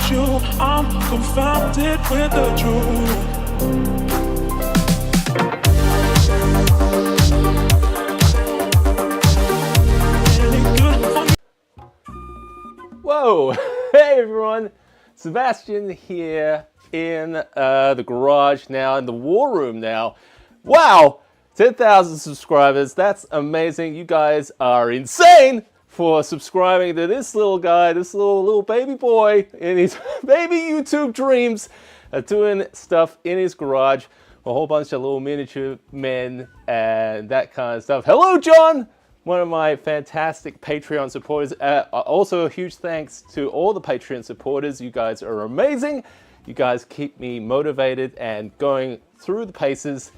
with you, I'm confounded with the truth. Whoa! Hey everyone! Sebastian here in the garage now, in the war room now. Wow! 10,000 subscribers, that's amazing. You guys are insane for subscribing to this little guy, this little baby boy in his baby YouTube dreams, doing stuff in his garage. A whole bunch of little miniature men and that kind of stuff. Hello, John! One of my fantastic Patreon supporters. Also, a huge thanks to all the Patreon supporters. You guys are amazing. You guys keep me motivated and going through the paces.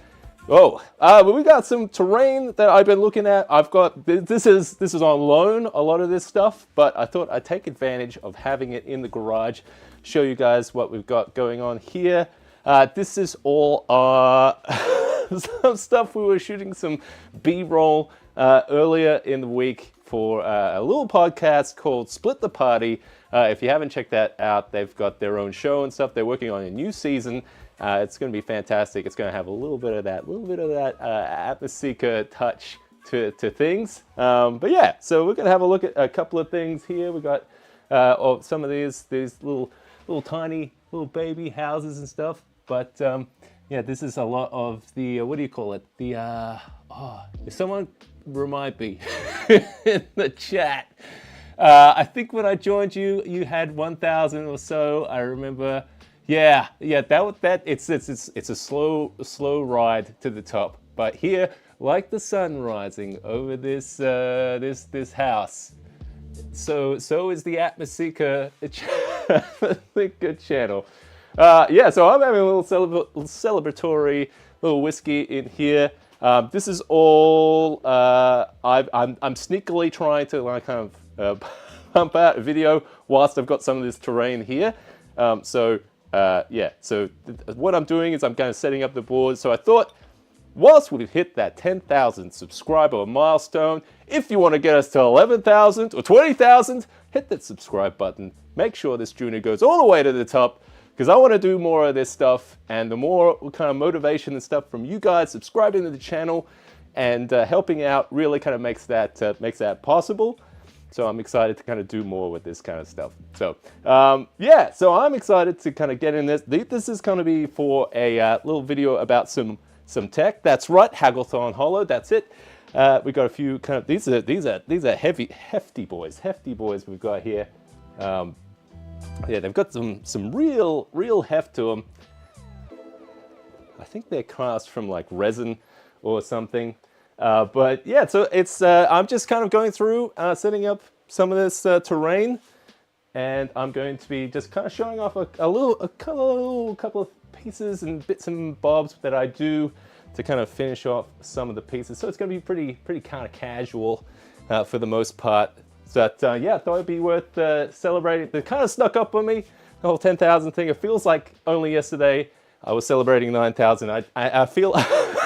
Oh, but we got some terrain that I've been looking at. I've got, this is on loan, a lot of this stuff, but I thought I'd take advantage of having it in the garage, show you guys what we've got going on here. This is all some stuff. We were shooting some B-roll earlier in the week for a little podcast called Split the Party. If you haven't checked that out, they've got their own show and stuff. They're working on a new season. It's going to be fantastic. It's going to have a little bit of that Atmoseeker touch to things. But yeah, so we're going to have a look at a couple of things here. We got some of these little tiny little baby houses and stuff. But yeah, this is a lot of the what do you call it? The if someone remind me in the chat. I think when I joined you, you had 1,000 or so. I remember. Yeah. That it's a slow ride to the top. But here, like the sun rising over this house, so is the Atmoseeker channel. Yeah, so I'm having a little celebratory little whiskey in here. This is all I'm sneakily trying to like kind of pump out a video whilst I've got some of this terrain here. Yeah, so what I'm doing is I'm kind of setting up the board. So I thought, whilst we've hit that 10,000 subscriber milestone, if you want to get us to 11,000 or 20,000, hit that subscribe button. Make sure this junior goes all the way to the top, because I want to do more of this stuff, and the more kind of motivation and stuff from you guys subscribing to the channel and helping out really kind of makes that possible. So I'm excited to kind of do more with this kind of stuff. So yeah, so I'm excited to kind of get in this. This is going to be for a little video about some tech. That's right, Haggleton Hollow. That's it. We got a few kind of these are hefty boys we've got here. Yeah, they've got some real heft to them. I think they're cast from like resin or something. But yeah, so it's I'm just kind of going through setting up some of this terrain, and I'm going to be just kind of showing off a couple of pieces and bits and bobs that I do to kind of finish off some of the pieces. So it's going to be pretty kind of casual for the most part. But yeah, I thought it'd be worth celebrating. It kind of snuck up on me, the whole 10,000 thing. It feels like only yesterday I was celebrating 9,000. I feel I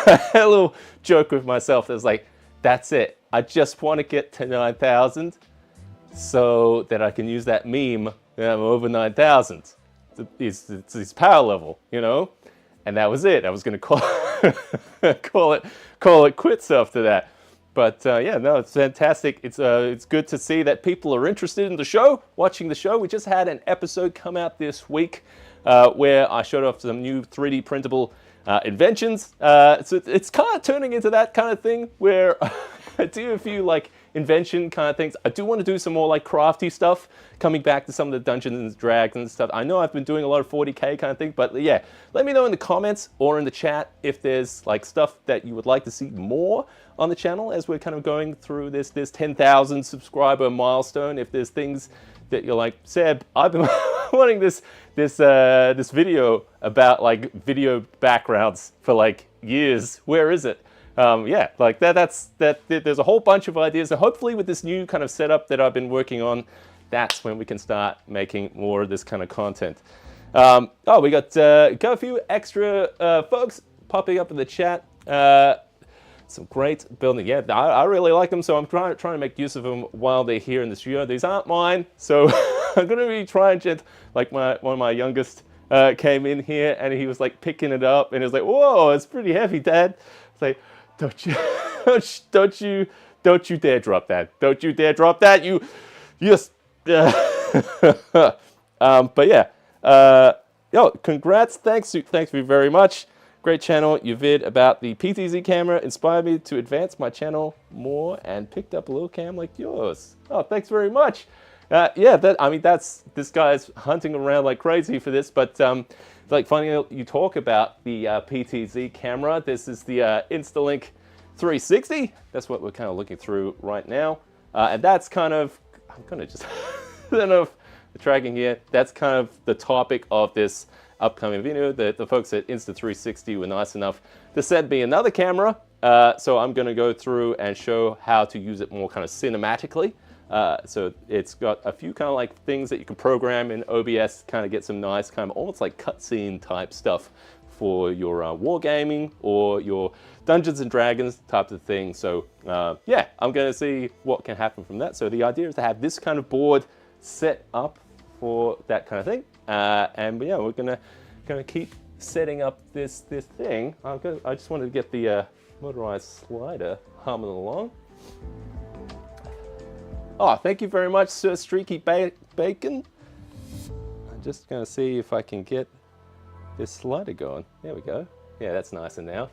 had a little joke with myself. That was like, that's it. I just want to get to 9,000 so that I can use that meme. I'm over 9,000. It's his power level, you know. And that was it. I was going to call it quits after that. But yeah, no, it's fantastic. It's good to see that people are interested in the show, watching the show. We just had an episode come out this week where I showed off some new 3D printable inventions. So it's kind of turning into that kind of thing where I do a few like invention kind of things. I do want to do some more like crafty stuff, coming back to some of the Dungeons and Dragons and stuff. I know I've been doing a lot of 40K kind of thing, but yeah, let me know in the comments or in the chat if there's like stuff that you would like to see more on the channel as we're kind of going through this 10,000 subscriber milestone. If there's things that you're like, Seb, I've been wanting this video about like video backgrounds for like years. Where is it? Yeah, like that's there's a whole bunch of ideas. So hopefully with this new kind of setup that I've been working on, that's when we can start making more of this kind of content. Oh, we got a few extra folks popping up in the chat. Some great building. Yeah, I really like them, so I'm trying to make use of them while they're here in the studio. These aren't mine, so I'm gonna be trying to, like one of my youngest came in here and he was like picking it up and he was like, whoa, it's pretty heavy, Dad. It's like, don't you, don't you dare drop that. Don't you dare drop that. You just, but yeah, yo, congrats. Thanks you very much. Great channel. Your vid about the PTZ camera inspired me to advance my channel more and picked up a little cam like yours. Oh, thanks very much. Yeah, this guy's hunting around like crazy for this, but it's like funny you talk about the PTZ camera. This is the Instalink 360. That's what we're kind of looking through right now. And that's kind of, I'm gonna just, I don't know if the tracking here, that's kind of the topic of this upcoming video. The folks at Insta360 were nice enough to send me another camera. So I'm gonna go through and show how to use it more kind of cinematically. So it's got a few kind of like things that you can program in OBS, kind of get some nice kind of almost like cutscene type stuff for your wargaming or your Dungeons and Dragons type of thing. So yeah, I'm going to see what can happen from that. So the idea is to have this kind of board set up for that kind of thing. And yeah, we're going to keep setting up this thing. I just wanted to get the motorized slider humming along. Oh, thank you very much, Sir Streaky Bacon. I'm just going to see if I can get this slider going. There we go. Yeah, that's nicer now.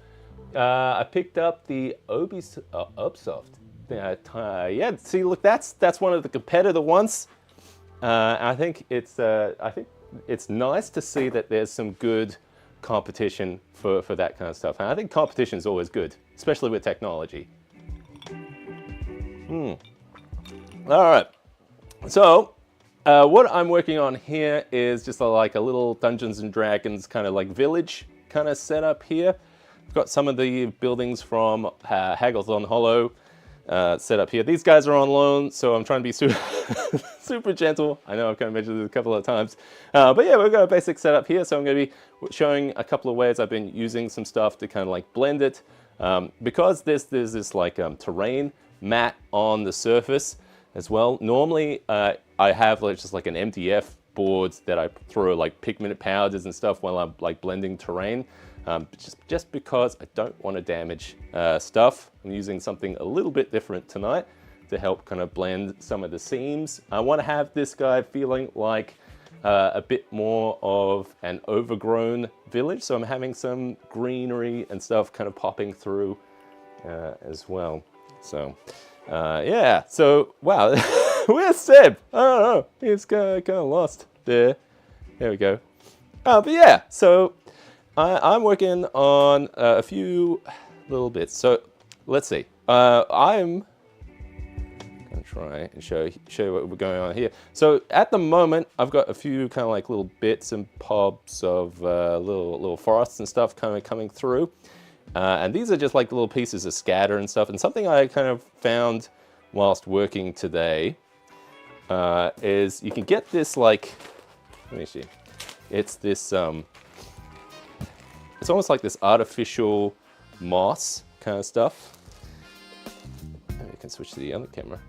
I picked up the Ubisoft. Yeah, see, look, that's one of the competitor ones. I think it's nice to see that there's some good competition for that kind of stuff. And I think competition is always good, especially with technology. All right, so what I'm working on here is just like a little Dungeons and Dragons kind of like village kind of setup here. I've got some of the buildings from Haggles on Hollow set up here. These guys are on loan, so I'm trying to be super, super gentle. I know I've kind of mentioned this a couple of times. But yeah, we've got a basic setup here, so I'm going to be showing a couple of ways I've been using some stuff to kind of like blend it. Because there's this like terrain mat on the surface as well. Normally, I have like just like an MDF board that I throw like pigment powders and stuff while I'm like blending terrain. Just because I don't want to damage stuff. I'm using something a little bit different tonight to help kind of blend some of the seams. I want to have this guy feeling like a bit more of an overgrown village. So I'm having some greenery and stuff kind of popping through as well. So yeah, so wow, where's Seb? I don't know, he's kind of lost there. There we go. But yeah, so I'm working on a few little bits. So let's see. I'm gonna try and show you what we're going on here. So at the moment, I've got a few kind of like little bits and pobs of little forests and stuff kind of coming through. And these are just like little pieces of scatter and stuff. And something I kind of found whilst working today is you can get this like, let me see. It's this, it's almost like this artificial moss kind of stuff. And you can switch to the other camera.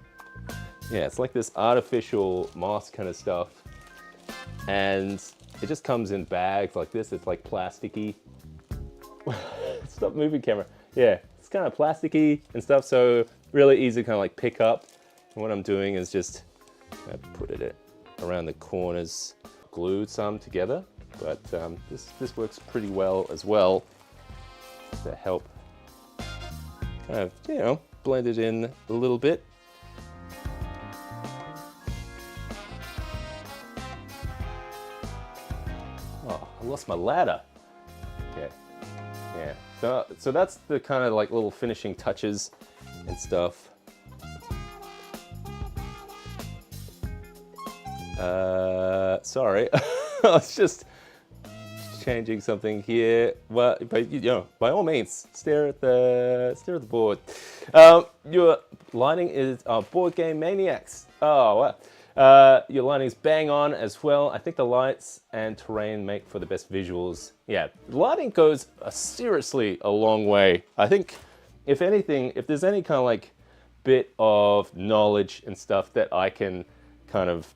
Yeah, it's like this artificial moss kind of stuff. And it just comes in bags like this. It's like plasticky. Stop moving, camera. Yeah, it's kind of plasticky and stuff, so really easy to kind of like pick up. And what I'm doing is just put it around the corners, glued some together, but this works pretty well as well to help kind of, you know, blend it in a little bit. Oh, I lost my ladder. Okay. Yeah, so that's the kind of like little finishing touches and stuff. Sorry, I was just changing something here. Well, but you know, by all means, stare at the board. Your lighting is Board Game Maniacs. Oh wow. Your lighting is bang on as well. I think the lights and terrain make for the best visuals. Yeah, lighting goes seriously a long way. I think, if anything, if there's any kind of like bit of knowledge and stuff that I can kind of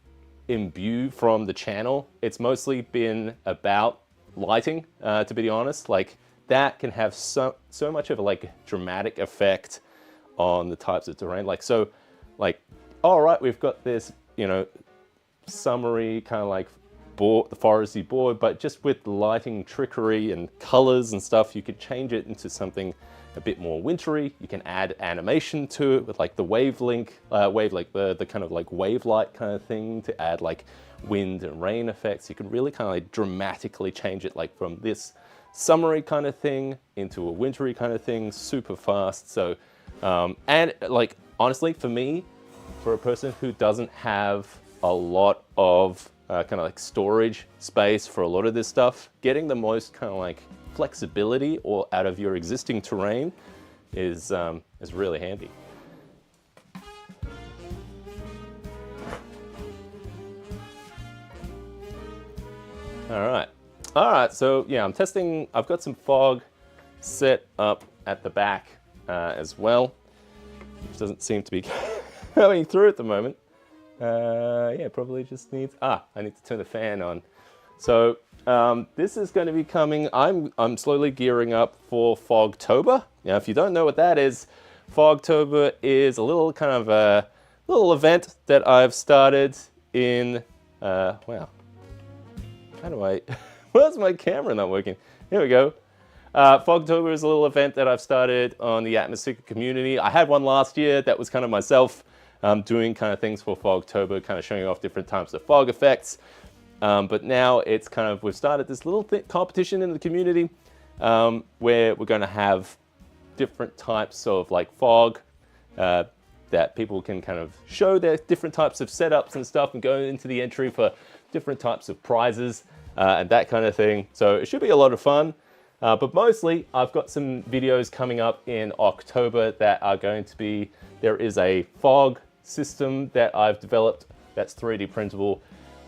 imbue from the channel. It's mostly been about lighting, to be honest. Like that can have so much of a like dramatic effect on the types of terrain. Like so, like all right, we've got this, you know, summery kind of like board, the foresty board, but just with lighting trickery and colors and stuff, you could change it into something a bit more wintry. You can add animation to it with like the the kind of like wave light kind of thing to add like wind and rain effects. You can really kind of like dramatically change it like from this summery kind of thing into a wintry kind of thing super fast. So and like honestly for me, for a person who doesn't have a lot of kind of like storage space for a lot of this stuff, getting the most kind of like flexibility or out of your existing terrain is really handy. All right. So yeah, I'm testing. I've got some fog set up at the back as well, which doesn't seem to be going through at the moment. Yeah, probably just needs. I need to turn the fan on. So this is going to be coming. I'm slowly gearing up for Fogtober. Now, if you don't know what that is, Fogtober is a little kind of a little event that I've started in. Wow. How do I? Where's my camera not working? Here we go. Fogtober is a little event that I've started on the Atmoseeker community. I had one last year that was kind of myself doing kind of things for Fogtober, kind of showing off different types of fog effects. But now it's kind of, we've started this little competition in the community where we're going to have different types of like fog that people can kind of show their different types of setups and stuff and go into the entry for different types of prizes and that kind of thing. So it should be a lot of fun. But mostly I've got some videos coming up in October that are going to be, there is a fog system that I've developed that's 3D printable,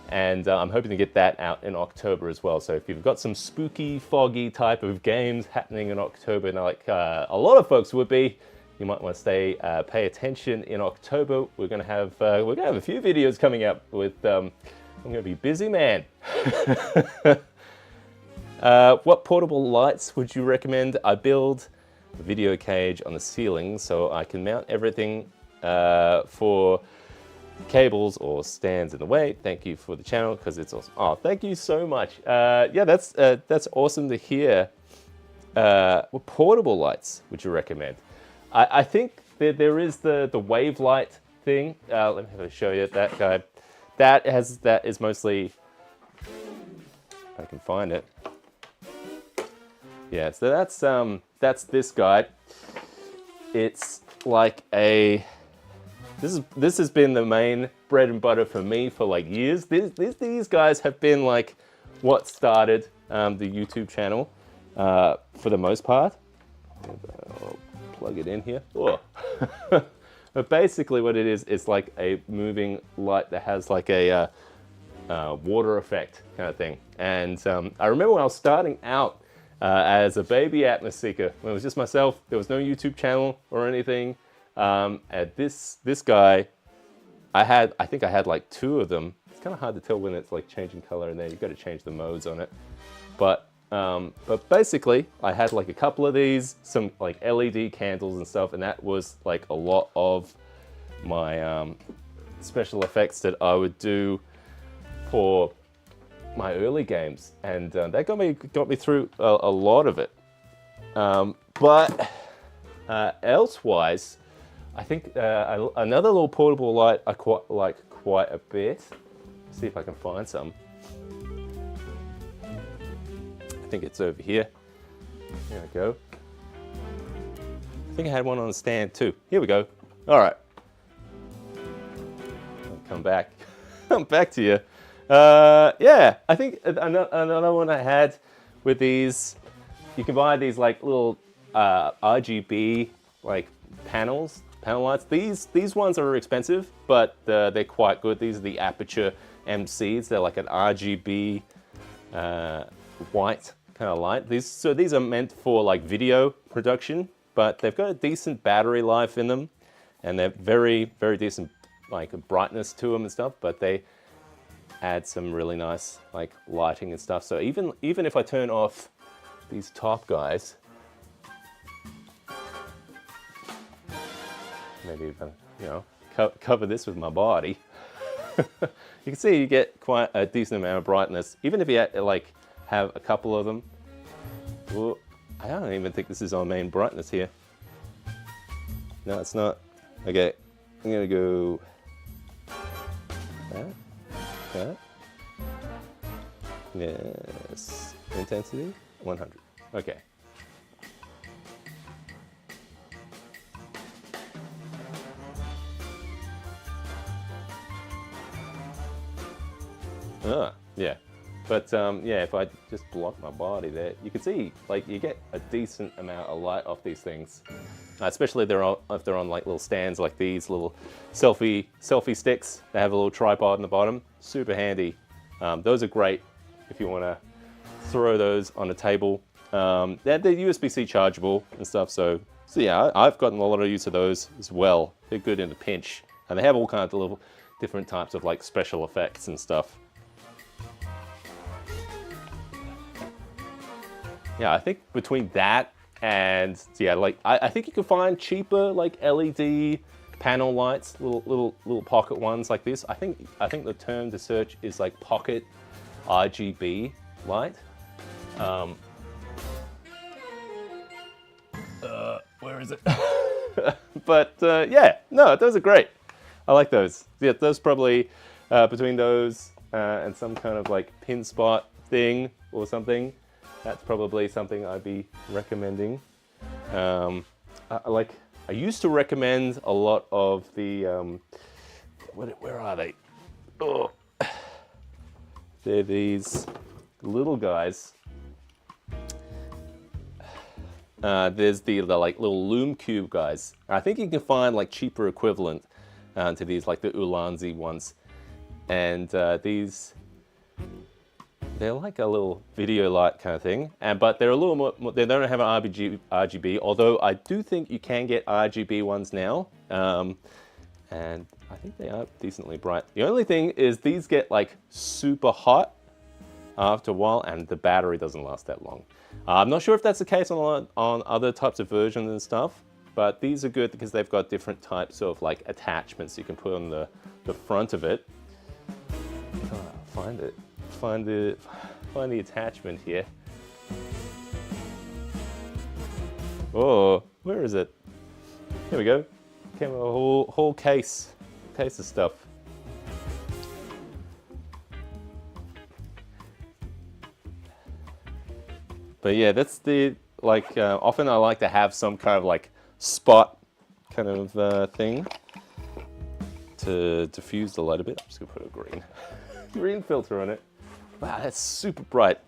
and I'm hoping to get that out in October as well. So if you've got some spooky, foggy type of games happening in October, and like a lot of folks would be, you might want to pay attention in October. We're gonna have a few videos coming up with. I'm gonna be busy, man. What portable lights would you recommend I build? A video cage on the ceiling so I can mount everything for cables or stands in the way. Thank you for the channel because it's awesome. Oh, thank you so much. Yeah, that's awesome to hear. What portable lights would you recommend? I think there is the wave light thing. Let me show you that guy. That is mostly, if I can find it. Yeah, so that's this guy. It's like a, this has been the main bread and butter for me for like years. These guys have been like what started the YouTube channel for the most part. I'll plug it in here. Oh. But basically what it is, it's like a moving light that has like a water effect kind of thing. And I remember when I was starting out as a baby Atmoseeker, when it was just myself, there was no YouTube channel or anything. And this guy, I think I had like 2 of them. It's kind of hard to tell when it's like changing color in there. You've got to change the modes on it. But basically, I had like a couple of these, some like LED candles and stuff, and that was like a lot of my special effects that I would do for my early games, and that got me through a lot of it. But elsewise, I think another little portable light I like quite a bit. Let's see if I can find some. I think it's over here. There we go. I think I had one on the stand too. Here we go. All right. I'll come back. I'm back to you. Yeah, I think another one I had with these, you can buy these like little RGB like panel lights. These ones are expensive, but they're quite good. These are the Aperture MCs. They're like an RGB white kind of light. These are meant for like video production, but they've got a decent battery life in them, and they're very, very decent like brightness to them and stuff. But add some really nice like lighting and stuff. So even if I turn off these top guys, maybe even, you know, cover this with my body, you can see you get quite a decent amount of brightness, even if you like have a couple of them. Well, I don't even think this is on main brightness here. No, it's not. Okay, I'm gonna go that. Yes, intensity 100. Okay. Yeah. But yeah, if I just block my body there, you can see like you get a decent amount of light off these things, especially if they're on like little stands like these little selfie sticks. They have a little tripod in the bottom, super handy. Those are great if you want to throw those on a table. They're USB-C chargeable and stuff, so yeah, I've gotten a lot of use of those as well. They're good in a pinch, and they have all kinds of little different types of like special effects and stuff. Yeah, I think between that and yeah, like I think you can find cheaper like LED panel lights, little pocket ones like this. I think the term to search is like pocket RGB light. Where is it? But yeah, no, those are great. I like those. Yeah, those probably between those and some kind of like pin spot thing or something. That's probably something I'd be recommending. I used to recommend a lot of the, where are they? Oh, they're these little guys. There's the like little Loom Cube guys. I think you can find like cheaper equivalent to these, like the Ulanzi ones. And these, they're like a little video light kind of thing, but they're a little more, they don't have an RGB, although I do think you can get RGB ones now. And I think they are decently bright. The only thing is these get like super hot after a while, and the battery doesn't last that long. I'm not sure if that's the case on other types of versions and stuff, but these are good because they've got different types of like attachments you can put on the front of it. Find the attachment here. Oh, where is it? Here we go. Came with a whole case of stuff. But yeah, that's the like. Often I like to have some kind of like spot kind of thing to diffuse the light a bit. I'm just gonna put a green filter on it. Wow, that's super bright.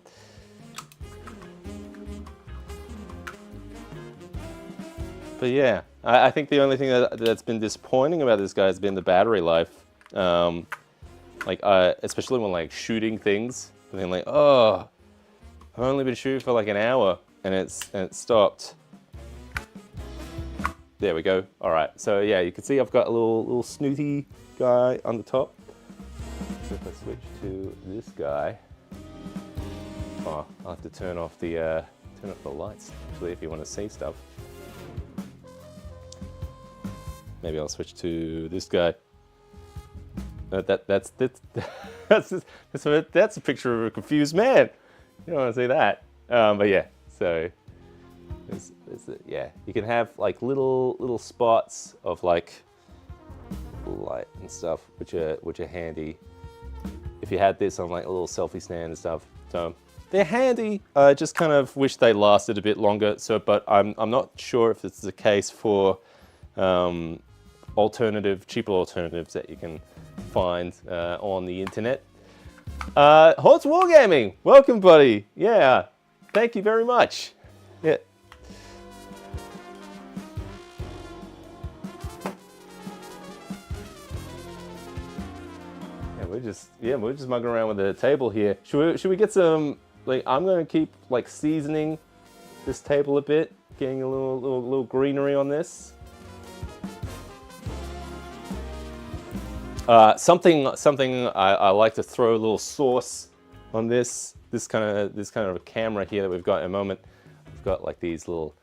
But yeah, I think the only thing that's been disappointing about this guy has been the battery life. Especially when like shooting things, and then like, oh, I've only been shooting for like an hour and it stopped. There we go. All right, so yeah, you can see I've got a little snooty guy on the top. So if I switch to this guy, oh, I'll have to turn off the lights actually if you want to see stuff. Maybe I'll switch to this guy. That's a picture of a confused man. You don't want to see that. But yeah, so yeah, you can have like little spots of like light and stuff, which are handy. If you had this on like a little selfie stand and stuff, so they're handy. I just kind of wish they lasted a bit longer. So, but I'm not sure if it's the case for cheaper alternatives that you can find on the internet. Hortz Wargaming, welcome, buddy. Yeah, thank you very much. Yeah. We're just mugging around with the table here. Should we get some, like, I'm gonna keep like seasoning this table a bit, getting a little greenery on this. Something I like to throw a little sauce on this kind of a camera here that we've got in a moment. We've got like these little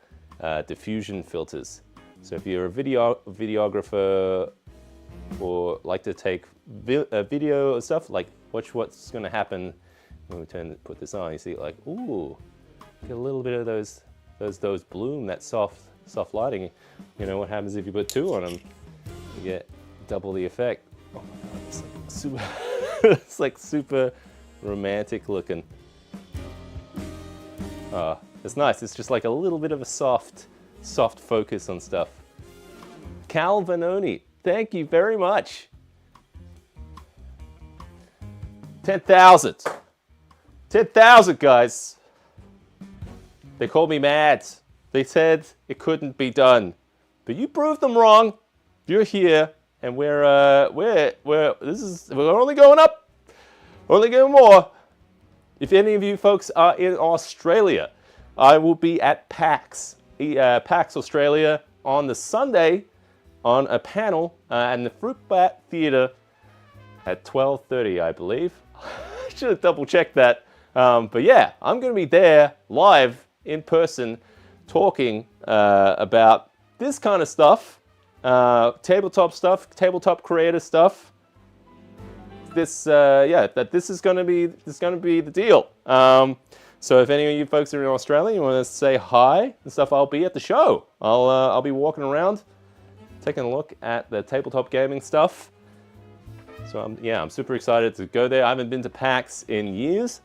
diffusion filters. So if you're a videographer or like to take video or stuff, like watch what's going to happen when we put this on. You see, like, ooh, get a little bit of those bloom, that soft lighting. You know what happens if you put two on them? You get double the effect. Oh my god, it's like super, it's like super romantic looking. It's nice. It's just like a little bit of a soft focus on stuff. Cal Vanoni, thank you very much. 10,000. 10,000, guys. They called me mad. They said it couldn't be done, but you proved them wrong. You're here, and we're only going up. We're only going more. If any of you folks are in Australia, I will be at PAX Australia on the Sunday on a panel in the Fruit Bat Theatre at 12:30, I believe. I should have double checked that. But yeah, I'm going to be there live in person talking about this kind of stuff, tabletop stuff, tabletop creator stuff. This is going to be the deal. So if any of you folks are in Australia, you want to say hi and stuff, I'll be at the show. I'll be walking around, taking a look at the tabletop gaming stuff. So I'm super excited to go there. I haven't been to PAX in years,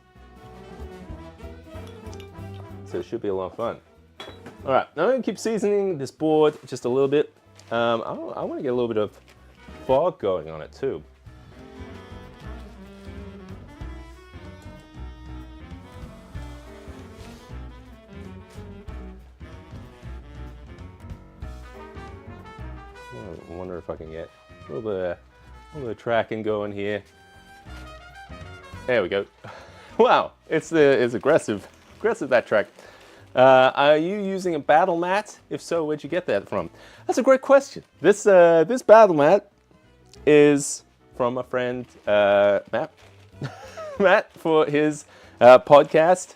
so it should be a lot of fun. All right, now I'm going to keep seasoning this board just a little bit. I want to get a little bit of fog going on it too. I wonder if I can get a little bit of tracking going here. There we go. Wow, it's aggressive, that track. Are you using a battle mat? If so, where'd you get that from? That's a great question. This battle mat is from a friend, Matt. Matt, for his podcast,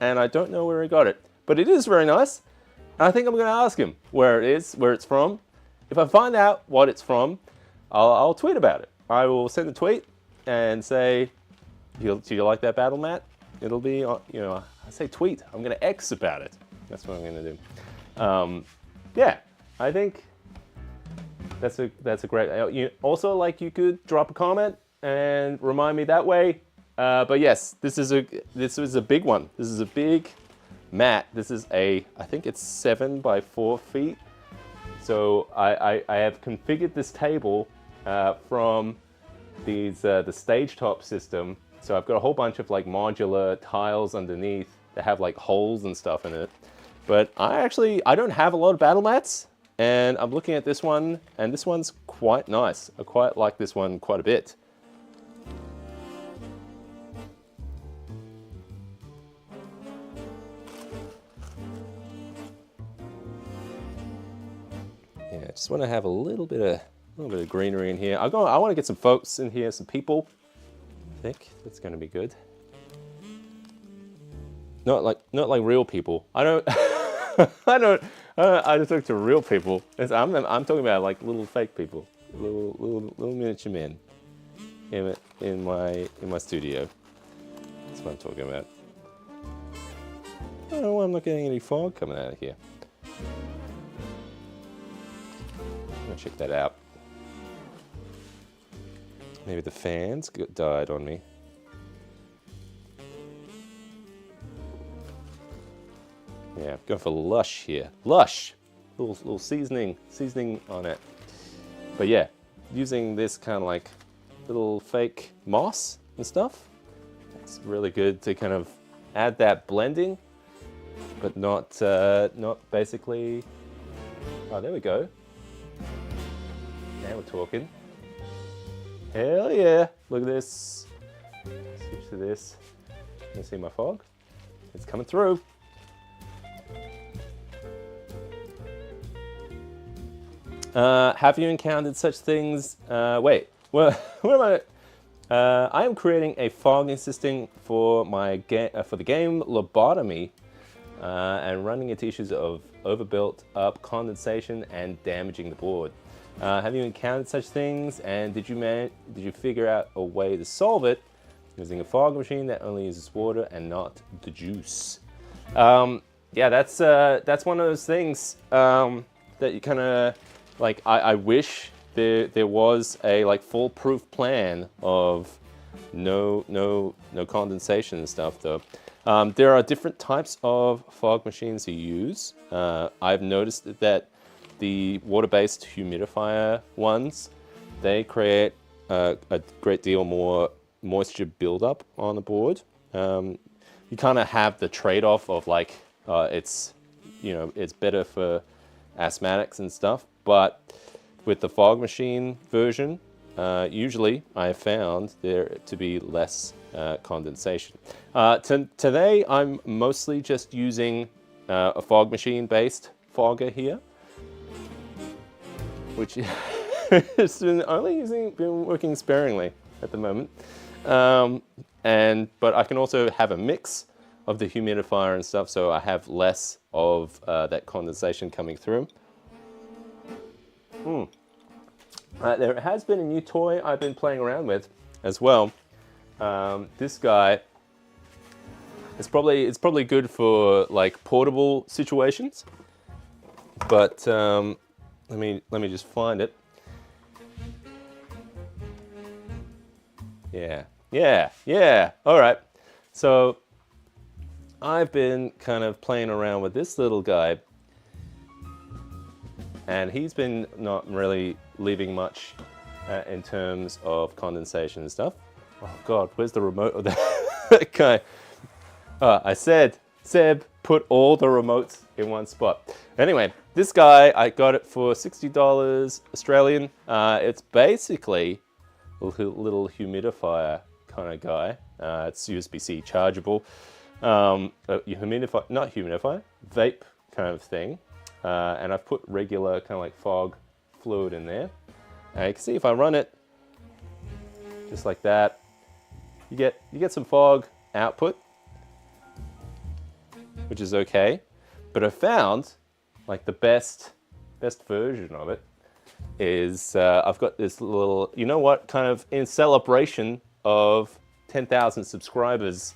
and I don't know where he got it, but it is very nice. I think I'm going to ask him where it's from. If I find out what it's from, I'll tweet about it. I will send a tweet and say, do you like that battle mat? It'll be, I say tweet. I'm going to X about it. That's what I'm going to do. Yeah, I think that's a great. Also, like, you could drop a comment and remind me that way. But yes, this is a big one. This is a big mat. This is I think it's 7 by 4 feet. So I have configured this table from the stage top system. So I've got a whole bunch of like modular tiles underneath that have like holes and stuff in it. But I don't have a lot of battle mats, and I'm looking at this one, and this one's quite nice. I quite like this one quite a bit. Yeah, I just want to have a little bit of greenery in here. I want to get some folks in here, some people. I think that's going to be good. Not like real people. I don't. I just talk to real people. I'm talking about like little fake people, little miniature men in my studio. That's what I'm talking about. I don't know why I'm not getting any fog coming out of here. I'm gonna check that out. Maybe the fans died on me. Yeah, going for lush here. Lush! Little seasoning on it. But yeah, using this kind of like little fake moss and stuff. It's really good to kind of add that blending, but not basically. Oh, there we go. Now we're talking. Hell yeah! Look at this. Switch to this. You see my fog? It's coming through. Have you encountered such things? Wait, well, where am I? I am creating a fogging system for for the game Lobotomy, and running into issues of overbuilt up condensation and damaging the board. Have you encountered such things, and did you figure out a way to solve it using a fog machine that only uses water and not the juice? Yeah, that's one of those things that you kind of like. I wish there was a like foolproof plan of no condensation and stuff though. There are different types of fog machines you use. I've noticed that the water-based humidifier ones, they create a great deal more moisture buildup on the board. You kind of have the trade-off of like it's better for asthmatics and stuff, but with the fog machine version, usually I have found there to be less condensation. Today I'm mostly just using a fog machine based fogger here, which has been working sparingly at the moment. But I can also have a mix of the humidifier and stuff, so I have less of that condensation coming through. There has been a new toy I've been playing around with as well. This guy, it's probably good for like portable situations, but let me just find it. Yeah. All right. So I've been kind of playing around with this little guy, and he's been not really leaving much in terms of condensation and stuff. Oh God, where's the remote of that guy? I said, Seb, put all the remotes in one spot. Anyway, this guy, I got it for $60 Australian. It's basically a little humidifier kind of guy. It's USB-C chargeable. Humidifier, vape kind of thing. And I've put regular kind of like fog fluid in there. And you can see if I run it just like that, you get some fog output, which is okay. But I found like the best version of it is I've got this little, you know what, kind of in celebration of 10,000 subscribers,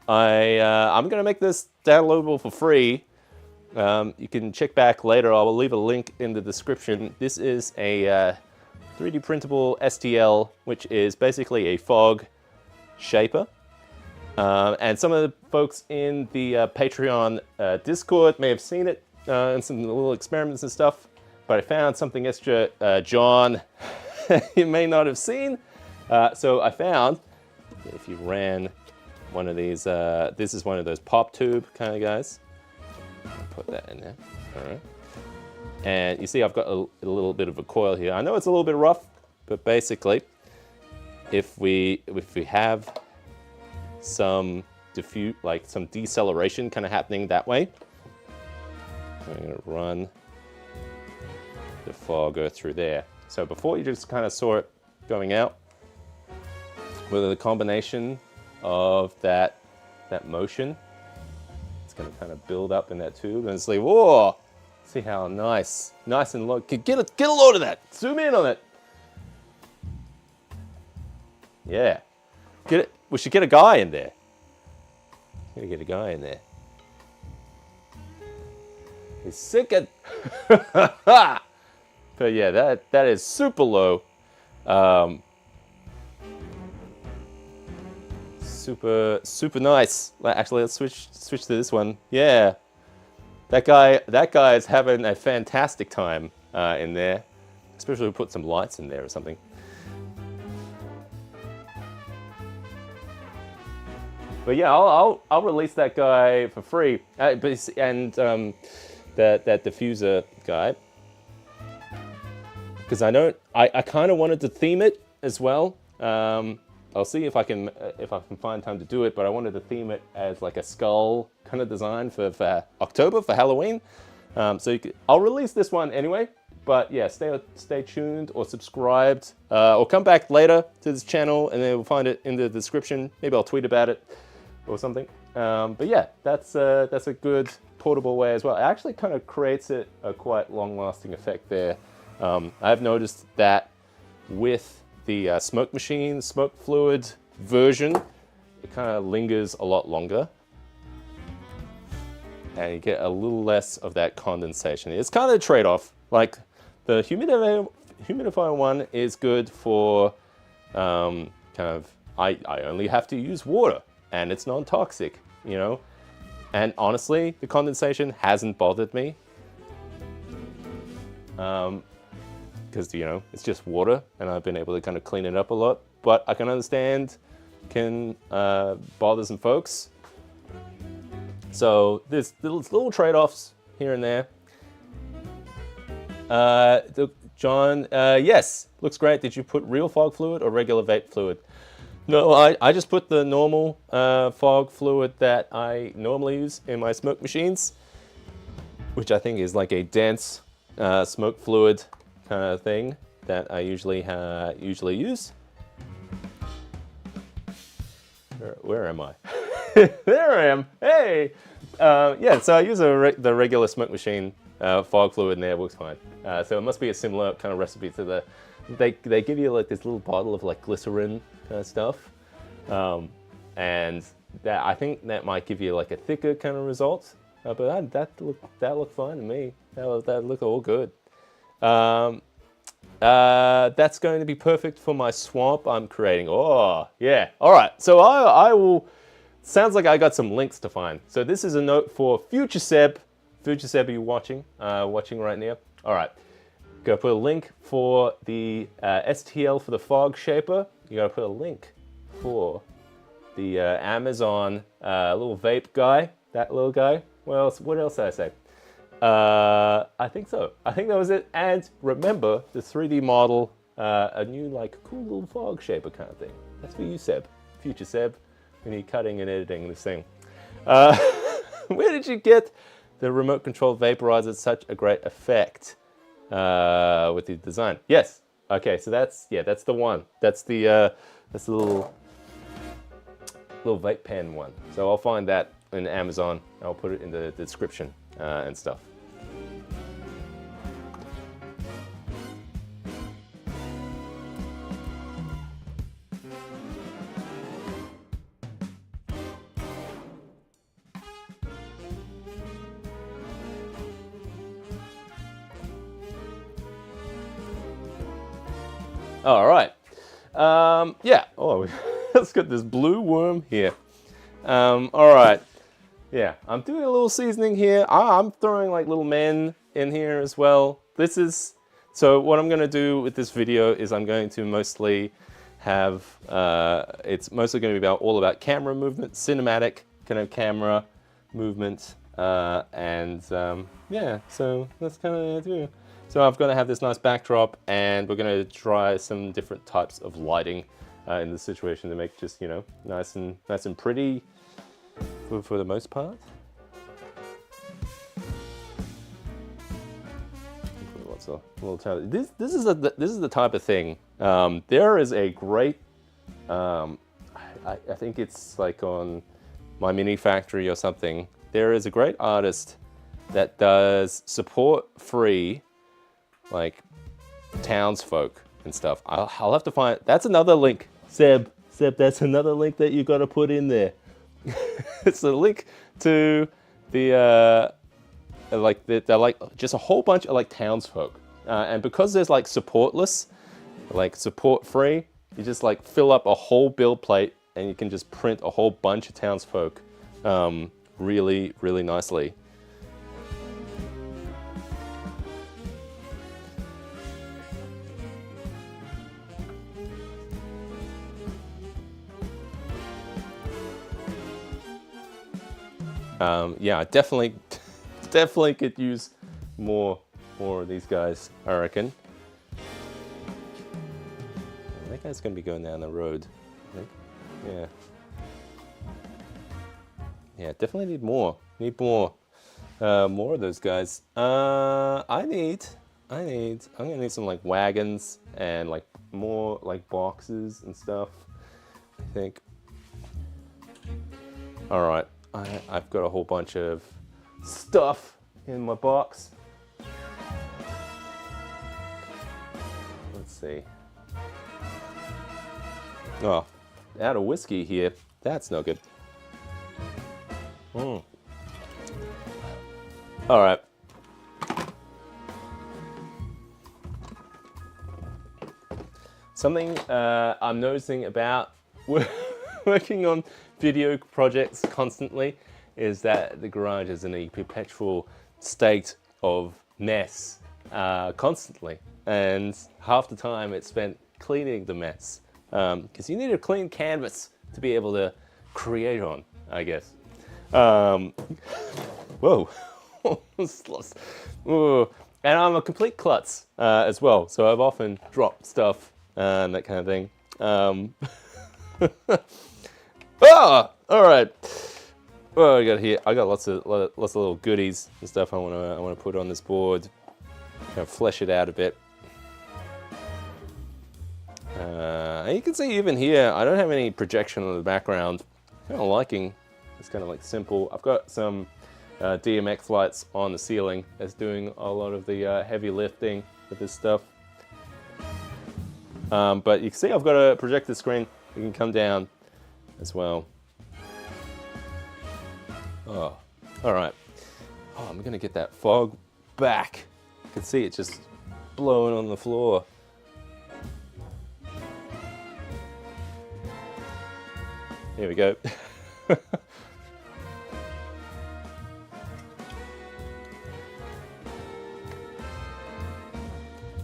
I'm gonna make this downloadable for free. You can check back later. I will leave a link in the description. This is a 3D printable STL, which is basically a fog shaper. And some of the folks in the Patreon Discord may have seen it and some little experiments and stuff. But I found something extra, John, you may not have seen. So I found, if you ran one of these, this is one of those pop tube kind of guys. Put that in there. All right. And you see I've got a little bit of a coil here. I know it's a little bit rough, but basically, if we have some some deceleration kind of happening that way, I'm going to run the fogger through there. So before you just kind of saw it going out, with the combination of that motion, going to kind of build up in that tube, and it's like, whoa, see how nice and low. Get a load of that. Zoom in on it. Yeah, get it. We should get a guy in there. Gotta get a guy in there. He's sicking. But yeah, that is super low. Super nice. Actually, let's switch to this one. Yeah, that guy is having a fantastic time in there. Especially if we put some lights in there or something. But yeah, I'll release that guy for free. And that diffuser guy, because I kind of wanted to theme it as well. I'll see if I can find time to do it, but I wanted to theme it as like a skull kind of design for October, for Halloween. I'll release this one anyway, But yeah, stay tuned or subscribed, or come back later to this channel and then we'll find it in the description. Maybe I'll tweet about it or something. But yeah, that's a good portable way as well. It actually kind of creates a quite long-lasting effect there. I've noticed that with the smoke machine, smoke fluid version, it kind of lingers a lot longer. And you get a little less of that condensation. It's kind of a trade-off. Like the humidifier one is good for kind of, I only have to use water and it's non-toxic, you know? And honestly, the condensation hasn't bothered me. Because, you know, it's just water and I've been able to kind of clean it up a lot. But I can understand can bother some folks. So there's little trade-offs here and there. John, yes, looks great. Did you put real fog fluid or regular vape fluid? No, I just put the normal fog fluid that I normally use in my smoke machines, which I think is like a dense smoke fluid kind of thing that I usually use. Where am I? There I am. Hey! Yeah, so I use the regular smoke machine fog fluid and it works fine. So it must be a similar kind of recipe to the... They give you like this little bottle of like glycerin kind of stuff. And I think that might give you like a thicker kind of result. But that looked fine to me. That looked all good. That's going to be perfect for my swamp I'm creating. Oh, yeah. All right. So I will... Sounds like I got some links to find. So this is a note for Future Seb. Future Seb, are you watching? Watching right now? All right. Go put a link for the STL for the fog shaper. You gotta put a link for the Amazon little vape guy. That little guy. What else did I say? I think so. I think that was it. And remember the 3D model, a new like cool little fog shaper kind of thing. That's for you, Seb. Future Seb. When you're cutting and editing this thing. Where did you get the remote control vaporizer? Such a great effect with the design. Yes. Okay. So that's the one. That's the little vape pen one. So I'll find that in Amazon. I'll put it in the description and stuff. All right. Yeah. Oh, let's get this blue worm here. All right. Yeah, I'm doing a little seasoning here. I'm throwing like little men in here as well. So what I'm going to do with this video is I'm going to mostly have, it's mostly going to be all about camera movement, cinematic kind of camera movement. Yeah, so that's kind of what I do. So I'm going to have this nice backdrop and we're going to try some different types of lighting in this situation to make just, you know, nice and pretty for the most part. What's a little this is the type of thing. There is a great, I think it's like on My Mini Factory or something. There is a great artist that does support free like townsfolk and stuff. I'll have to find, that's another link. Seb, that's another link that you got to put in there. It's a link to the they're like just a whole bunch of like townsfolk, and because there's like supportless, like support free, you just like fill up a whole build plate and you can just print a whole bunch of townsfolk really nicely. Yeah, I definitely could use more of these guys, I reckon. That guy's gonna be going down the road, I think. Yeah. Yeah, definitely need more. More of those guys. I need I'm gonna need some like wagons and like more like boxes and stuff, I think. All right, I've got a whole bunch of stuff in my box. Let's see. Oh, out of whiskey here. That's no good. All right. Something I'm noticing about working on video projects constantly is that the garage is in a perpetual state of mess constantly. And half the time it's spent cleaning the mess. Because you need a clean canvas to be able to create on, I guess. Whoa. Ooh. And I'm a complete klutz as well, so I've often dropped stuff and that kind of thing. Ah, all right. What I got here? I got lots of little goodies and stuff I want to put on this board. Kind of flesh it out a bit. And you can see even here, I don't have any projection on the background. Kind of liking. It's kind of like simple. I've got some DMX lights on the ceiling that's doing a lot of the heavy lifting with this stuff. But you can see I've got a projector screen. You can come down as well. Oh, all right. Oh, I'm gonna get that fog back. You can see it just blowing on the floor. Here we go.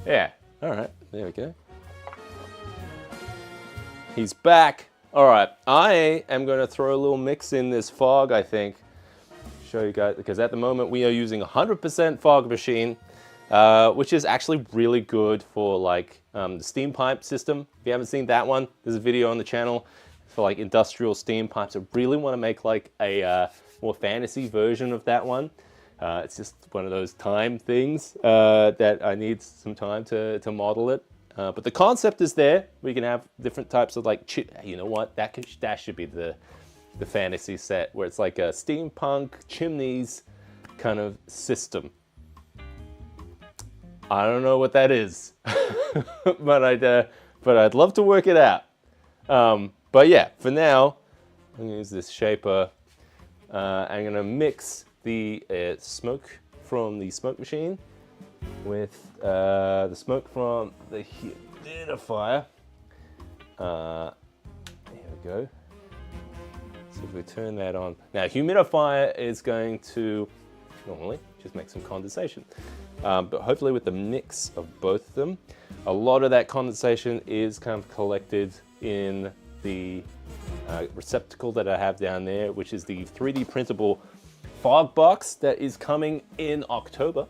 Yeah, all right, there we go. He's back. All right, I am going to throw a little mix in this fog, I think. Show you guys, because at the moment we are using 100% fog machine, which is actually really good for like the steam pipe system. If you haven't seen that one, there's a video on the channel for like industrial steam pipes. I really want to make like a more fantasy version of that one. It's just one of those time things that I need some time to model it. But the concept is there. We can have different types of like, you know what? That should be the fantasy set where it's like a steampunk chimneys kind of system. I don't know what that is, but I'd love to work it out. But yeah, for now, I'm gonna use this shaper. I'm gonna mix the smoke from the smoke machine with the smoke from the humidifier. There we go. So if we turn that on. Now, humidifier is going to normally just make some condensation. But hopefully with the mix of both of them, a lot of that condensation is kind of collected in the receptacle that I have down there, which is the 3D printable fog box that is coming in October,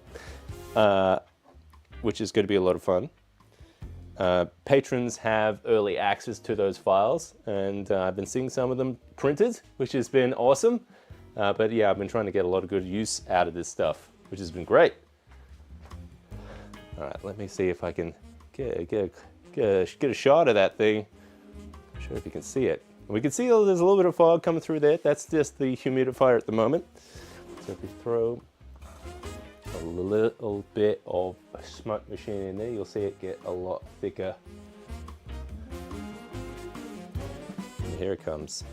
which is going to be a lot of fun. Patrons have early access to those files, and I've been seeing some of them printed, which has been awesome. But yeah, I've been trying to get a lot of good use out of this stuff, which has been great. All right, let me see if I can get a shot of that thing. Not sure if you can see it. We can see there's a little bit of fog coming through there. That's just the humidifier at the moment. So if we throw a little bit of a smoke machine in there, you'll see it get a lot thicker. And here it comes.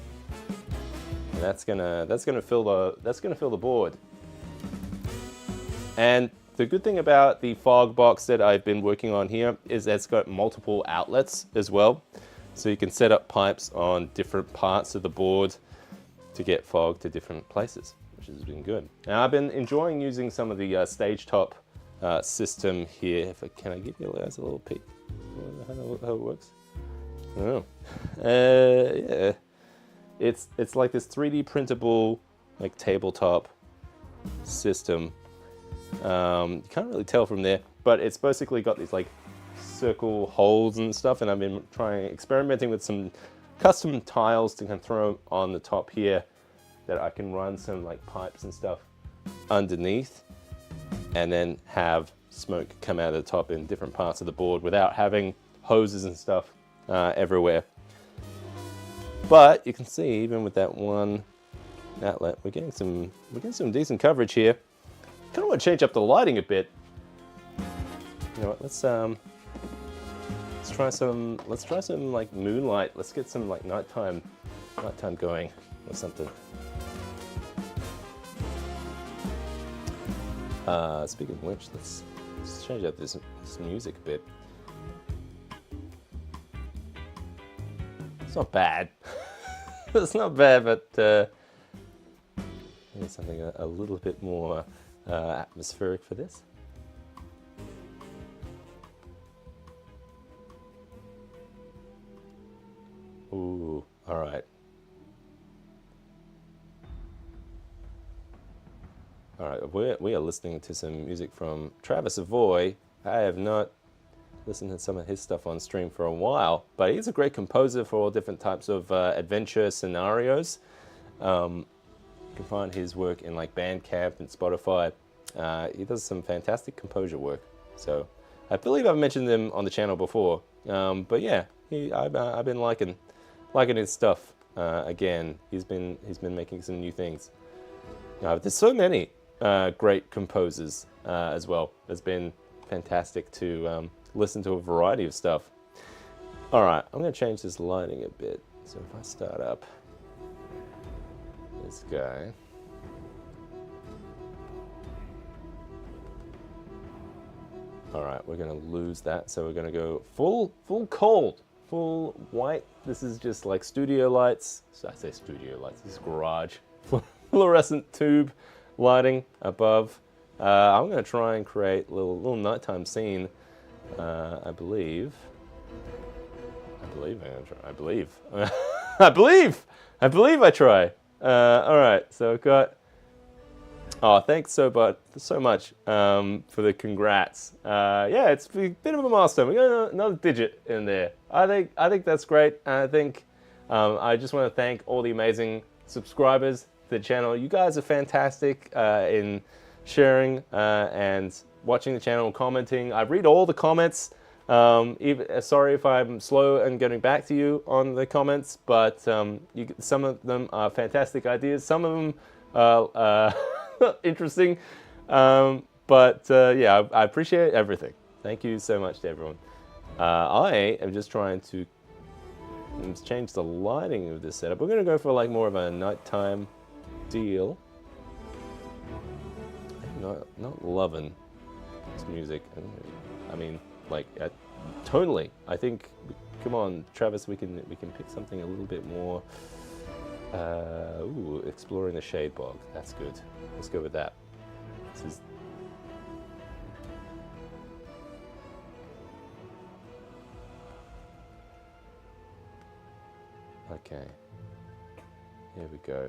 And that's gonna fill the board. And the good thing about the fog box that I've been working on here is that it's got multiple outlets as well. So you can set up pipes on different parts of the board to get fog to different places, which has been good. Now I've been enjoying using some of the stage top system here. Can I give you guys a little peek? How it works? Oh, yeah. It's like this 3D printable like tabletop system. You can't really tell from there, but it's basically got these like circle holes and stuff, and I've been experimenting with some custom tiles to kind of throw on the top here that I can run some like pipes and stuff underneath, and then have smoke come out of the top in different parts of the board without having hoses and stuff everywhere. But you can see, even with that one outlet, we're getting some decent coverage here. Kind of want to change up the lighting a bit. You know what? Let's try some like moonlight. Let's get some like nighttime going or something. Speaking of which, let's change up this music a bit. It's not bad. It's not bad, but maybe something a little bit more atmospheric for this. Ooh, all right. All right, we are listening to some music from Travis Savoy. I have not listened to some of his stuff on stream for a while, but he's a great composer for all different types of adventure scenarios. You can find his work in like Bandcamp and Spotify. He does some fantastic composure work. So I believe I've mentioned him on the channel before. But yeah, I've been liking his stuff. Again, he's been making some new things. There's so many great composers as well. It's been fantastic to listen to a variety of stuff. All right, I'm going to change this lighting a bit. So if I start up this guy. All right, we're going to lose that. So we're going to go full cold, full white. This is just like studio lights. So I say studio lights, this is garage. Fluorescent tube lighting above. I'm going to try and create a little nighttime scene. I believe I try. All right, so I've got. Oh, thanks so much for the congrats. Yeah, it's a bit of a milestone. We got another digit in there. I think that's great. And I think I just want to thank all the amazing subscribers to the channel. You guys are fantastic in sharing and watching the channel, commenting. I read all the comments. Sorry if I'm slow in getting back to you on the comments, but some of them are fantastic ideas. Some of them are interesting. Yeah, I appreciate everything. Thank you so much to everyone. I am just trying to change the lighting of this setup. We're going to go for like more of a nighttime deal. Not loving this music. I mean, like tonally, I think. Come on, Travis, we can pick something a little bit more. Ooh, exploring the shade bog. That's good. Let's go with that. This is. Okay. Here we go.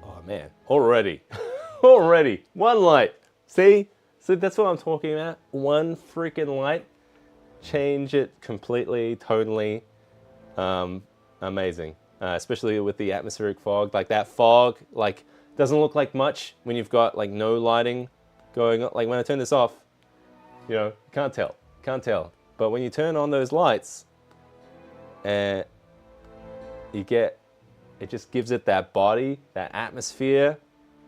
Oh man, already one light. See, that's what I'm talking about. One freaking light, change it completely, tonally. Amazing, especially with the atmospheric fog. Like that fog, like doesn't look like much when you've got like no lighting going on. Like when I turn this off, you know, can't tell. But when you turn on those lights, you get. It just gives it that body, that atmosphere.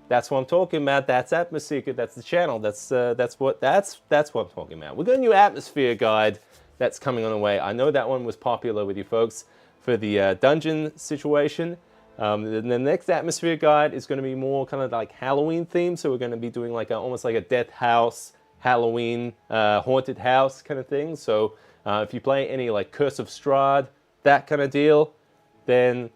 That's what I'm talking about. That's Atmoseeker. That's the channel. That's what I'm talking about. We've got a new atmosphere guide that's coming on the way. I know that one was popular with you folks for the dungeon situation. The next atmosphere guide is going to be more kind of like Halloween themed. So we're going to be doing like almost like a death house, Halloween, haunted house kind of thing. So if you play any like Curse of Strahd, that kind of deal, then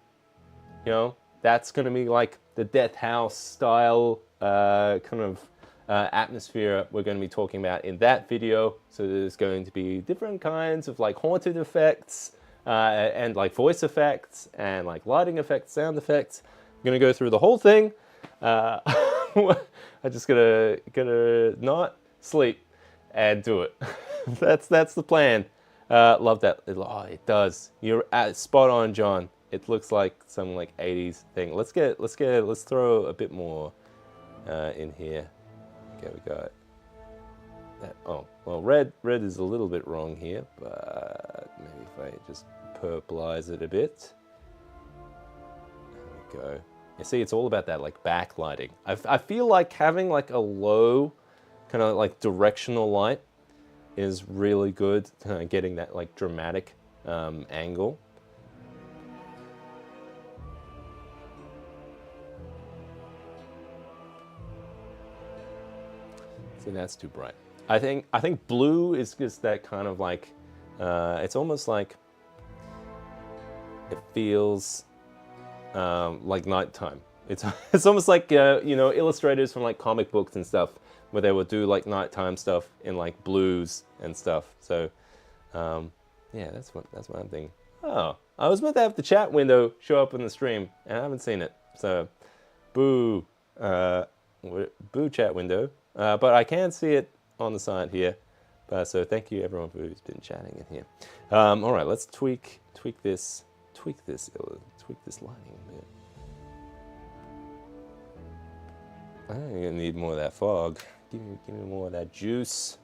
you know, that's going to be like the Death House style kind of atmosphere we're going to be talking about in that video. So there's going to be different kinds of like haunted effects and like voice effects and like lighting effects, sound effects. I'm going to go through the whole thing. I'm just gonna not sleep and do it. That's the plan. Love that. Oh, it does. You're spot on, John. It looks like some like 80s thing. Let's throw a bit more in here. Okay, we got that. Oh, well, red is a little bit wrong here, but maybe if I just purplize it a bit. There we go. You see, it's all about that like backlighting. I feel like having like a low kind of like directional light is really good, getting that like dramatic angle. See, that's too bright. I think blue is just that kind of like, it's almost like it feels like nighttime. It's almost like you know, illustrators from like comic books and stuff, where they would do like nighttime stuff in like blues and stuff. So yeah, that's what I'm thinking. Oh, I was meant to have the chat window show up in the stream, and I haven't seen it. So boo, boo chat window. But I can see it on the side here. So thank you everyone who's been chatting in here. All right, let's tweak this lighting a bit. I'm gonna need more of that fog. Give me more of that juice.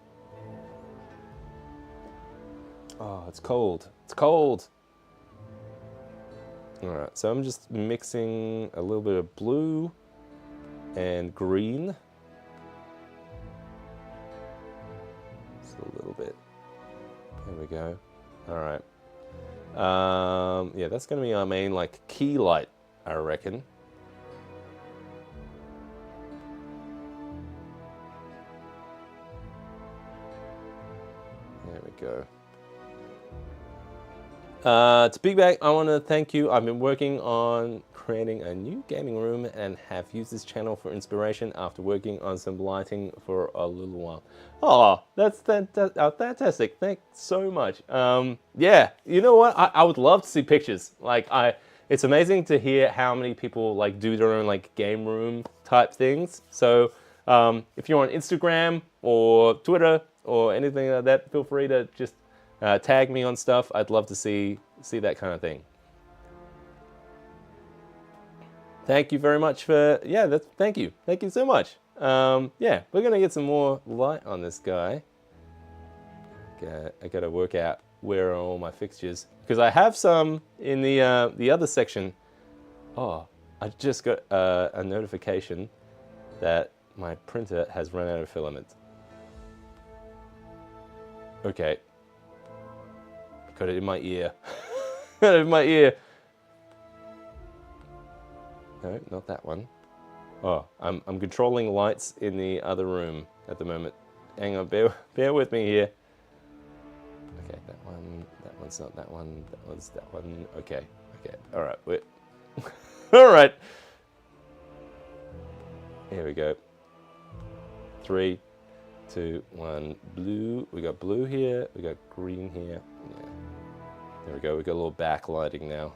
Oh, it's cold. It's cold. All right, so I'm just mixing a little bit of blue and green. Just a little bit. There we go. All right. Yeah, that's gonna be our main like key light, I reckon. There we go. To Big Bag, I want to thank you. I've been working on creating a new gaming room and have used this channel for inspiration after working on some lighting for a little while. Oh, that's fantastic. Thanks so much. Yeah, you know what? I would love to see pictures. Like it's amazing to hear how many people like do their own like game room type things. So if you're on Instagram or Twitter or anything like that, feel free to just tag me on stuff. I'd love to see that kind of thing. Thank you very much for, yeah, thank you so much. Yeah, we're gonna get some more light on this guy. I gotta work out where are all my fixtures, because I have some in the other section. Oh, I just got a notification that my printer has run out of filament. Okay. Got it in my ear. Got it in my ear. No, not that one. Oh, I'm controlling lights in the other room at the moment. Hang on, bear with me here. Okay, that one's not that one. That one's that one. Okay. All right. Wait. All right. Here we go. 3, 2, 1. Blue. We got blue here. We got green here. Yeah. There we go. We got a little backlighting now.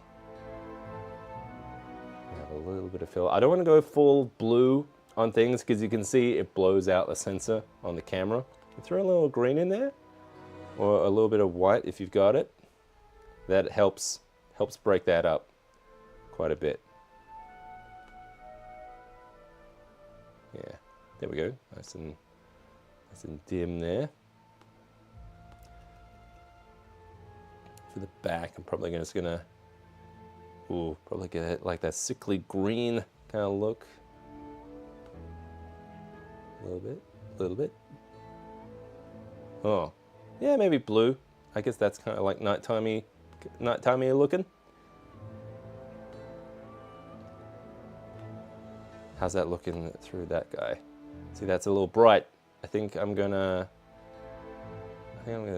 We have a little bit of fill. I don't want to go full blue on things because you can see it blows out the sensor on the camera. You throw a little green in there, or a little bit of white if you've got it. That helps break that up quite a bit. Yeah. There we go. Nice and dim there. For the back, I'm probably just gonna probably get it like that sickly green kind of look. A little bit. Oh, yeah, maybe blue. I guess that's kind of like nightimey looking. How's that looking through that guy? See, that's a little bright. I think I'm gonna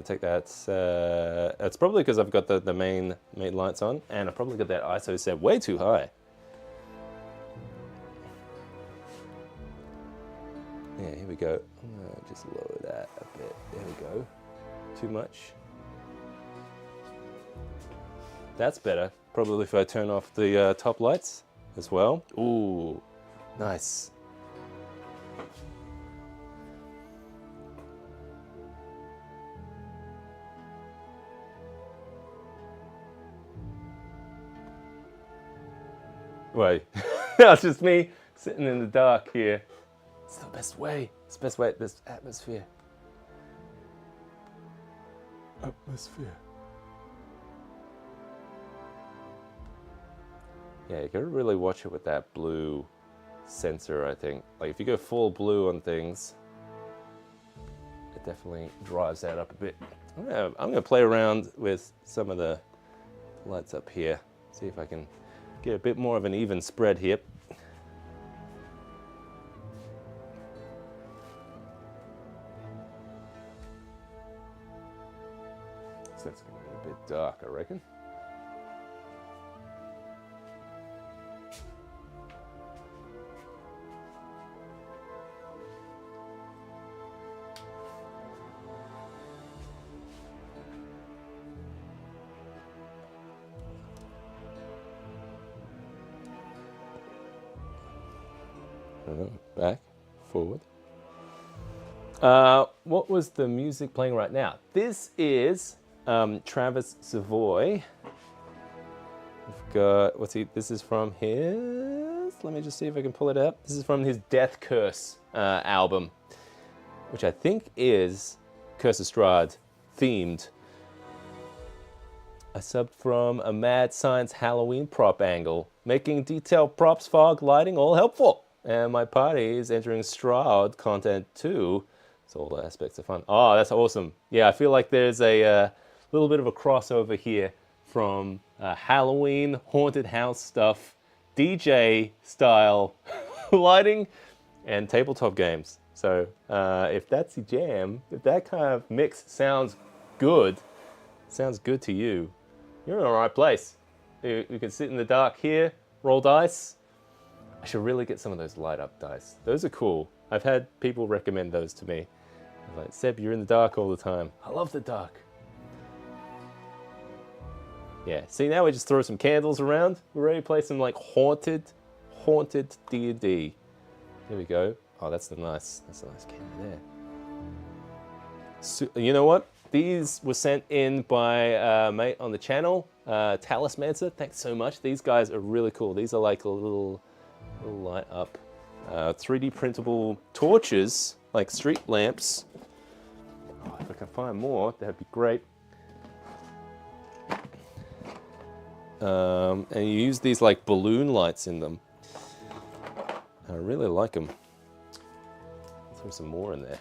take that. It's probably because I've got the main lights on, and I probably got that ISO set way too high. Yeah, here we go. I'm gonna just lower that a bit. There we go. Too much. That's better. Probably if I turn off the top lights as well. Ooh, nice. Wait, that's just me sitting in the dark here. It's the best way. It's the best way. This atmosphere. Atmosphere. Yeah, you gotta really watch it with that blue sensor, I think. Like if you go full blue on things, it definitely drives that up a bit. I'm gonna play around with some of the lights up here. See if I can get a bit more of an even spread here. So that's gonna be a bit dark, I reckon. Back, forward. What was the music playing right now? This is Travis Savoy. We've got, what's he, this is from his, let me just see if I can pull it up. This is from his Death Curse album, which I think is Curse of Strahd themed. I subbed from a mad science Halloween prop angle, making detailed props, fog, lighting, all helpful. And my party is entering Strahd content too, so all the aspects are fun. Oh, that's awesome. Yeah, I feel like there's a little bit of a crossover here from Halloween, haunted house stuff, DJ style lighting, and tabletop games. So if that's your jam, if that kind of mix sounds good to you, you're in the right place. You can sit in the dark here, roll dice. I should really get some of those light up dice. Those are cool. I've had people recommend those to me. I'm like, Seb, you're in the dark all the time. I love the dark. Yeah, see, now we just throw some candles around. We're ready to play some like haunted D&D. There we go. Oh, that's a nice candle there. So, you know what? These were sent in by a mate on the channel, Talismancer. Thanks so much. These guys are really cool. These are like a little light up 3D printable torches, like street lamps. Oh, if I can find more, that'd be great. And you use these like balloon lights in them. I really like them. Throw some more in there.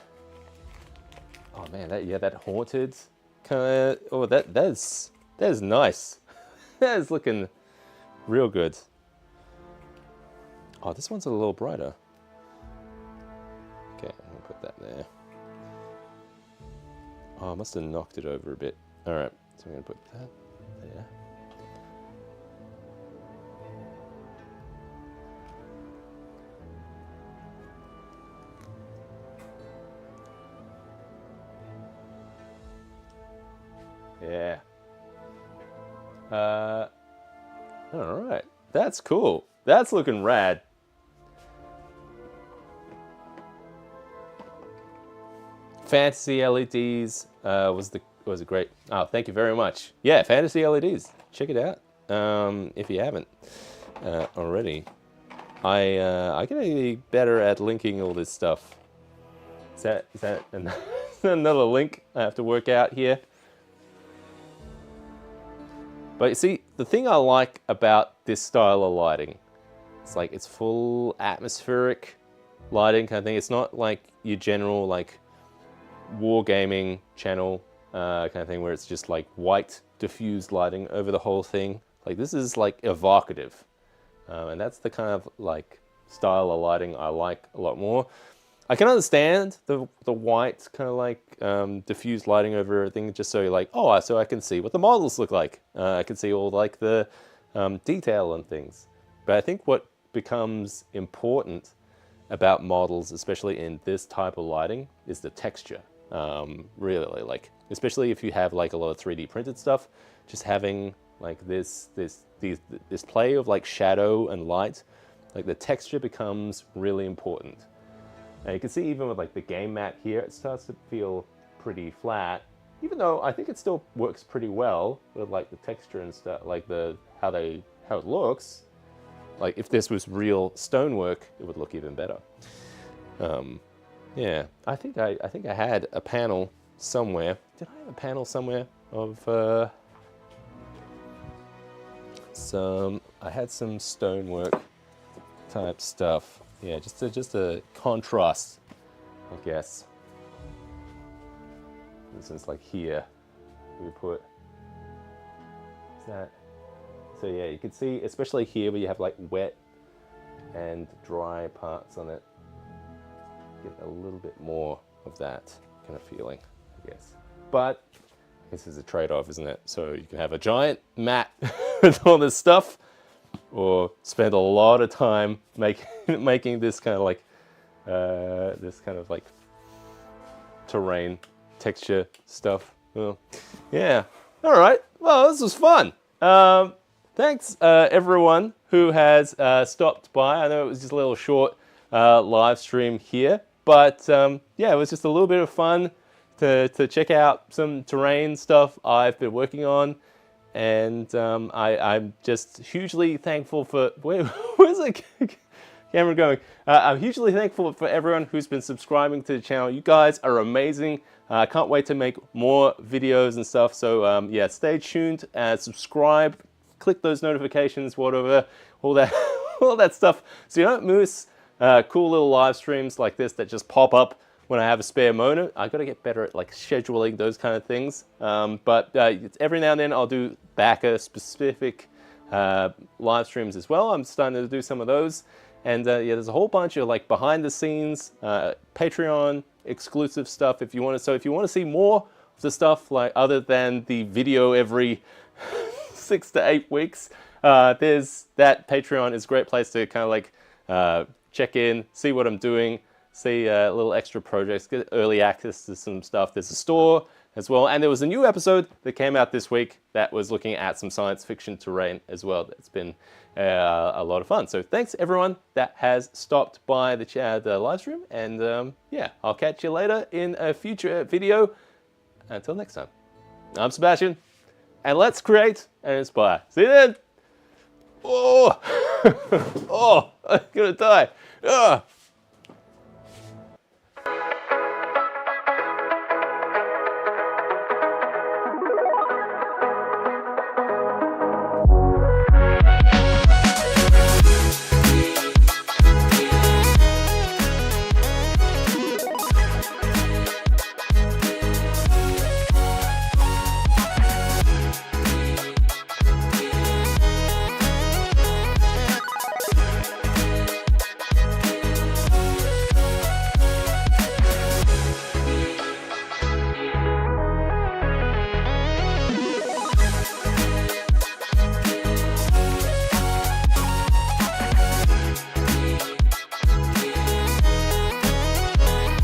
Oh man, that haunted kind of. Oh, that is nice. That is looking real good. Oh, this one's a little brighter. Okay, I'm gonna put that there. Oh, I must have knocked it over a bit. All right, so I'm gonna put that there. Yeah. All right. That's cool. That's looking rad. Fantasy LEDs was a great. Oh, thank you very much. Yeah, Fantasy LEDs. Check it out if you haven't already. I gotta be better at linking all this stuff. Is that another link I have to work out here? But you see, the thing I like about this style of lighting, it's like it's full atmospheric lighting kind of thing. It's not like your general like wargaming channel kind of thing where it's just like white diffused lighting over the whole thing. Like this is like evocative, and that's the kind of like style of lighting I like a lot more. I can understand the white kind of like diffused lighting over everything, just so you're like, oh, so I can see what the models look like. I can see all like the detail and things. But I think what becomes important about models, especially in this type of lighting, is the texture. Really, like especially if you have like a lot of 3D printed stuff, just having like this play of like shadow and light, like the texture becomes really important. And you can see even with like the game mat here, it starts to feel pretty flat, even though I think it still works pretty well with like the texture and stuff, like how it looks. Like if this was real stonework, it would look even better. Yeah, I think I had a panel somewhere. Did I have a panel somewhere of I had some stonework type stuff. Yeah, just a contrast, I guess. For instance, like here, we put that. So yeah, you can see, especially here where you have like wet and dry parts on it, get a little bit more of that kind of feeling, I guess. But this is a trade-off, isn't it? So you can have a giant mat with all this stuff, or spend a lot of time making this kind of like terrain texture stuff. Well, yeah. All right. Well, this was fun. Thanks everyone who has stopped by. I know it was just a little short live stream here, but yeah, it was just a little bit of fun to check out some terrain stuff I've been working on. And I'm just hugely thankful for, where's the camera going? I'm hugely thankful for everyone who's been subscribing to the channel. You guys are amazing. I can't wait to make more videos and stuff. So yeah, stay tuned, subscribe, click those notifications, whatever, all that, all that stuff. So you don't miss cool little live streams like this that just pop up when I have a spare moment. I got to get better at like scheduling those kind of things. But every now and then I'll do backer specific live streams as well. I'm starting to do some of those. And yeah, there's a whole bunch of like behind the scenes, Patreon exclusive stuff if you want to. So if you want to see more of the stuff like other than the video every 6 to 8 weeks, there's that. Patreon is a great place to kind of like check in, see what I'm doing, see little extra projects, get early access to some stuff. There's a store as well. And there was a new episode that came out this week that was looking at some science fiction terrain as well. It's been a lot of fun. So thanks everyone that has stopped by the live stream. And yeah, I'll catch you later in a future video. Until next time, I'm Sebastian, and let's create and inspire. See you then. Oh, oh, I'm gonna die.